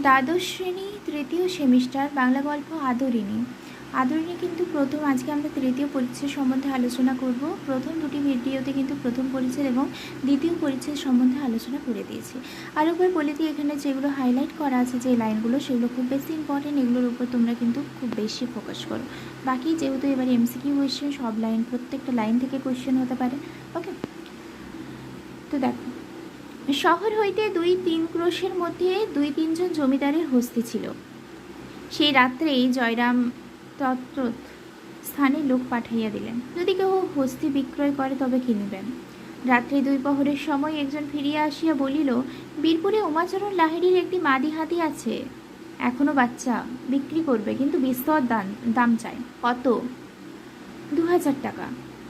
দ্বাদশ শ্রেণী তৃতীয় সেমিস্টার বাংলা গল্প আদরিণী। আদরিণী কিন্তু প্রথম, আজকে আমরা তৃতীয় পরিচ্ছেদ সম্বন্ধে আলোচনা করব। প্রথম দুটি ভিডিওতে কিন্তু প্রথম পরিচ্ছেদ এবং দ্বিতীয় পরিচ্ছেদ সম্বন্ধে আলোচনা করে দিয়েছি। আর একবার বলে দিই, এখানে যেগুলো হাইলাইট করা আছে যে লাইনগুলো, সেগুলো খুব বেশি ইম্পর্টেন্ট, এগুলোর উপর তোমরা কিন্তু খুব বেশি ফোকাস করো। বাকি যেহেতু এবার এমসিকিউ কোয়েশ্চেন, সব লাইন, প্রত্যেকটা লাইন থেকে কোয়েশ্চেন হতে পারে। ওকে, তো দেখো, শহর হইতে 2-3 ক্রোশের মধ্যে 2-3 জন জমিদারের হস্তি ছিল। সেই রাত্রেই জয়রাম তত্র স্থানে লোক পাঠাইয়া দিলেন, যদি কেউ হস্তি বিক্রয় করে তবে কিনিবেন। রাত্রি 2 প্রহরের সময় একজন ফিরিয়া আসিয়া বলিল, বীরপুরে উমাচরণ লাহিড়ীর একটি মাদি হাতি আছে, এখনো বাচ্চা, বিক্রি করবে, কিন্তু বিস্তর দাম চাই। কত? 2000 টাকা।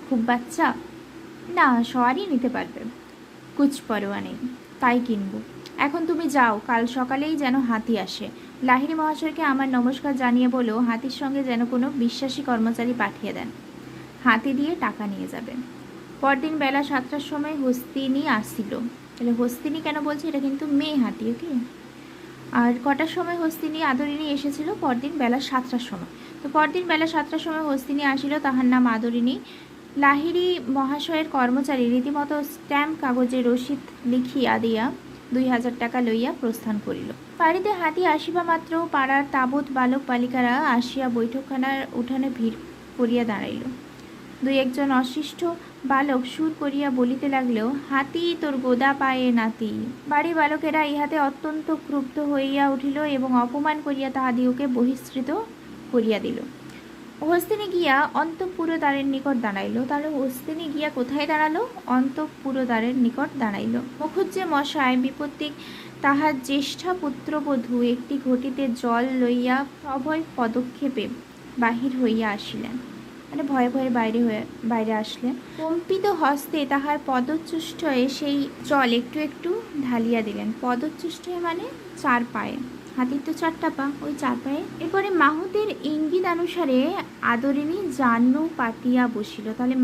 খুব বাচ্চা? না, সওয়ারই নিতে পারবে, কুছ পরোয়া নেই, তাই কিনব। এখন তুমি যাও, কাল সকালেই যেন হাতি আসে। লাহিড়ী মহাশয়কে আমার নমস্কার জানিয়ে বলো, হাতির সঙ্গে যেন কোনো বিশ্বাসী কর্মচারী পাঠিয়ে দেন, হাতি দিয়ে টাকা নিয়ে যাবে। পরদিন বেলা 7টার সময় হস্তিনী আসছিল। তাহলে হস্তিনী কেন বলছে, এটা কিন্তু মেয়ে হাতি। ওকে, আর কটার সময় হস্তিনী আদরিণী এসেছিল? পরদিন বেলা 7টার সময়। তো পরদিন বেলা 7টার সময় হস্তিনী আসিল, তাহার নাম আদরিণী। লাহিড়ী মহাশয়ের কর্মচারী রীতিমতো স্ট্যাম্প কাগজে রসিদ লিখিয়া দিয়া 2000 টাকা লইয়া প্রস্থান করিল। বাড়িতে হাতি আসিবা মাত্র পাড়ার তাবৎ বালক বালিকারা আসিয়া বৈঠকখানার উঠানে ভিড় করিয়া দাঁড়াইল। 2-1 জন অশিষ্ট বালক সুর করিয়া বলিতে লাগলেও, হাতি তোর গোদা পায়ে নাতি। বাড়ি বালকেরা ইহাতে অত্যন্ত ক্রুব্ধ হইয়া উঠিল এবং অপমান করিয়া তাহাদিওকে বহিষ্কৃত করিয়া দিল। হস্তিনী গিয়া অন্তঃপুরদ্বারের নিকট দাঁড়াইল। তাহলে হস্তিনী গিয়া কোথায় দাঁড়ালো? অন্তঃপুরদ্বারের নিকট দাঁড়াইল। মুখুজ্জে মশায় বিপত্তিক তাহার জ্যেষ্ঠা পুত্রবধূ একটি ঘটিতে জল লইয়া সভয় পদক্ষেপে বাহির হইয়া আসিলেন, মানে ভয়ে ভয়ে বাইরে আসলেন। কম্পিত হস্তে তাহার পদচুষ্টয়ে সেই জল একটু একটু ঢালিয়া দিলেন। পদচুষ্টয়ে মানে 4 পায়ে, হাতির তো 4টা পা, ওই 4 পায়ে। এরপরে মাহুতের ইঙ্গিত অনুসারে আদরিণী জানু পাতিয়া বসিল। তাহলে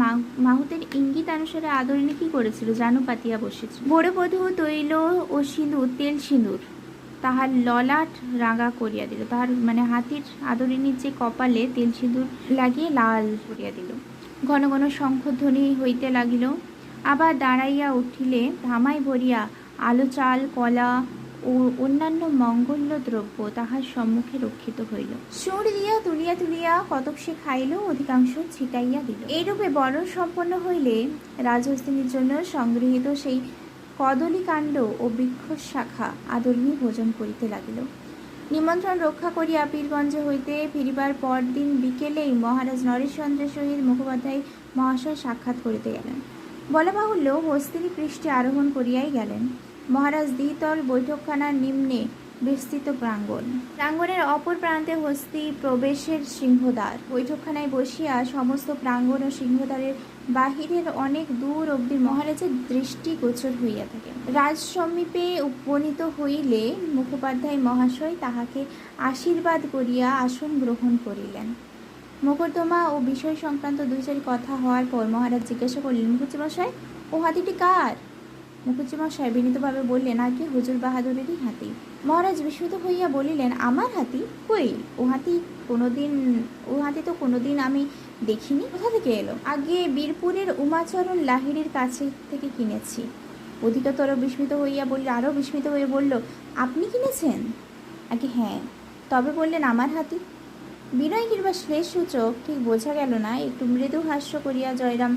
মাহুতের ইঙ্গিত অনুসারে আদরিণী কি করেছিল? জানু পাতিয়া বসেছিল। বড়বধূ তৈল ও সিঁদুর, তেল সিঁদুর তাহার ললাট রাঙা করিয়া দিল। তাহার মানে হাতির আদরিণীর যে কপালে তেল সিঁদুর লাগিয়ে লাল করিয়া দিল। ঘন ঘন শঙ্খধ্বনি হইতে লাগিল। আবার দাঁড়াইয়া উঠিলে ধামাই ভরিয়া আলো, চাল, কলা ও অন্যান্য মঙ্গল্য দ্রব্য তাহার সম্মুখে রক্ষিত হইল। সুর দিয়া তুলিয়া তুলিয়া কতক সে খাইল, অধিকাংশ ছিটাইয়া দিল। এইরূপে বরণ সম্পন্ন হইলে রাজহস্তিনীর জন্য সংগৃহীত সেই কদলীকাণ্ড ও বৃক্ষর শাখা আদরিণী ভোজন করিতে লাগিল। নিমন্ত্রণ রক্ষা করিয়া পীরগঞ্জে হইতে ফিরিবার পর দিন বিকেলেই মহারাজ নরেশচন্দ্রের সহিত মুখোপাধ্যায় মহাশয় সাক্ষাৎ করিতে গেলেন। বলা বাহুল্য, হস্তিনী পৃষ্ঠে আরোহণ করিয়াই গেলেন। মহারাজ দ্বিতল বৈঠকখানার নিম্নে বিস্তৃত প্রাঙ্গণ, প্রাঙ্গণের অপর প্রান্তে হস্তি প্রবেশের সিংহদ্বার। বৈঠকখানায় বসিয়া সমস্ত প্রাঙ্গণ ও সিংহদ্বারের বাহিরের অনেক দূর অবধি মহারাজের দৃষ্টি গোচর হইয়া থাকে। রাজ সমীপে উপনীত হইলে মুখোপাধ্যায় মহাশয় তাহাকে আশীর্বাদ করিয়া আসন গ্রহণ করিলেন। মোকদ্দমা ও বিষয় সংক্রান্ত 2-4 কথা হওয়ার পর মহারাজ জিজ্ঞাসা করলেন, মুখুজ্জে মশাই, ও হাতিটি কার? মুখুজ্জে মশাই বিনীতভাবে বললেন, আর কি, হুজুর বাহাদুরেরই হাতি। মহারাজ বিস্মিত হইয়া বলিলেন, আমার হাতি? কই, ও হাতি তো কোনোদিন আমি দেখিনি, কোথা থেকে এলো? আগে বীরপুরের উমাচরণ লাহিড়ীর কাছে থেকে কিনেছি। অধিকতর বিস্মিত হইয়া বললে, আরও বিস্মিত হয়ে বলল, আপনি কিনেছেন? আগে হ্যাঁ। তবে বললেন আমার হাতি? বিনয় কিংবা শ্লেষ সূচক ঠিক বোঝা গেল না। একটু মৃদু হাস্য করিয়া জয়রাম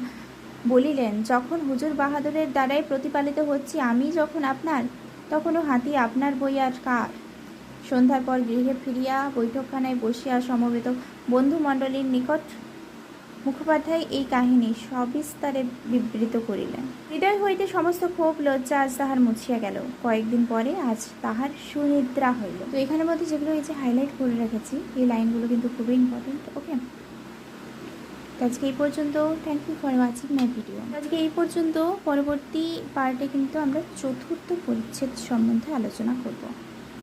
বলিলেন, যখন হুজুর বাহাদুরের দ্বারাই প্রতিপালিত হচ্ছি আমি, যখন আপনার, তখনও হাতি আপনার বই আর কার? সন্ধ্যার পর গৃহে ফিরিয়া বৈঠকখানায় বসিয়া সমবেত বন্ধুমণ্ডলীর নিকট মুখোপাধ্যায় এই কাহিনী সবিস্তারে বিবৃত করিলেন। হৃদয় হইতে সমস্ত ক্ষোভ লজ্জা আজ তাহার মুছিয়া গেল। কয়েকদিন পরে আজ তাহার সুনিদ্রা হইল। তো এখানের মধ্যে যেগুলো এই যে হাইলাইট করে রেখেছি, এই লাইনগুলো কিন্তু খুবই ইম্পর্টেন্ট। ওকে, আজকে এই পর্যন্ত। Thank you for watching my video. আজকে এই পর্যন্ত। পরবর্তী পার্টে কিন্তু আমরা চতুর্থ পরিচ্ছেদ সম্বন্ধে আলোচনা করব।